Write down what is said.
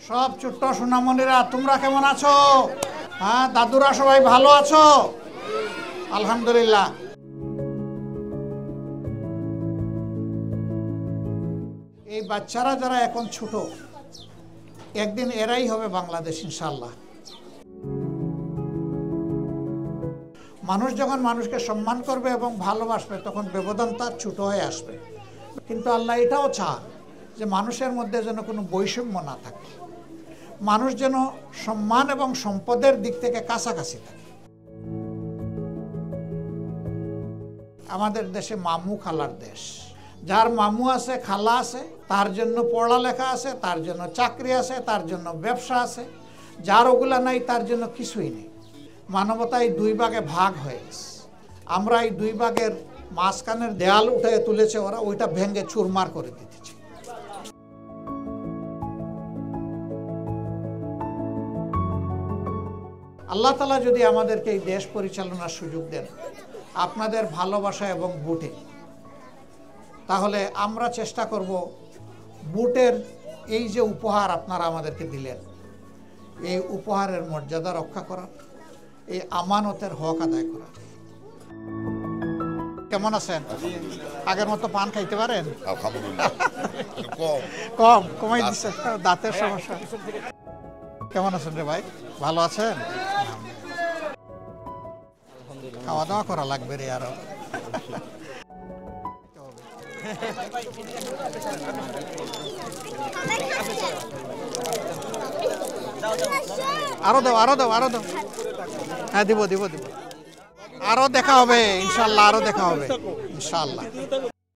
সব ছোট্ট সোনামণিরা তোমরা কেমন আছো? হ্যাঁ, দাদুরা সবাই ভালো আছো? আলহামদুলিল্লাহ। এই বাচ্চারা যারা এখন ছোট, একদিন এরাই হবে বাংলাদেশ ইনশাআল্লাহ। মানুষ যখন মানুষকে সম্মান করবে এবং ভালোবাসবে তখন ব্যবধান তার ছোট হয়ে আসবে। কিন্তু আল্লাহ এটাও চান যে মানুষের মধ্যে যেন কোনো বৈষম্য না থাকে, মানুষ যেন সম্মান এবং সম্পদের দিক থেকে কাছাকাছি থাকে। আমাদের দেশে মামু খালার দেশ। যার মামু আছে, খালা আছে, তার জন্য পড়ালেখা আছে, তার জন্য চাকরি আছে, তার জন্য ব্যবসা আছে। যার ওগুলা নাই তার জন্য কিছুই নেই। মানবতা এই দুই ভাগে ভাগ হয়ে গেছে। আমরা এই দুই ভাগের মাঝখানের দেয়াল উঠে তুলেছে ওরা, ওইটা ভেঙে চুরমার করে দিতেছে। আল্লাহ তাআলা যদি আমাদেরকে এই দেশ পরিচালনার সুযোগ দেন আপনাদের ভালোবাসা এবং ভোটে, তাহলে আমরা চেষ্টা করব ভোটের এই যে উপহার আপনারা আমাদেরকে দিলেন, এই উপহারের মর্যাদা রক্ষা করার, এই আমানতের হক আদায় করার। কেমন আছেন? আগের মতো পান খাইতে পারেন? কম কমাই দিচ্ছে, দাঁতের সমস্যা। কেমন আছেন রে ভাই? ভালো আছেন? খাওয়া দাওয়া করা লাগবে রে আরো। আরো দাও, আরো দাও, আরো দাও। হ্যাঁ দিব দিব দিব। আরো দেখা হবে ইনশাআল্লাহ, আরো দেখা হবে ইনশাআল্লাহ।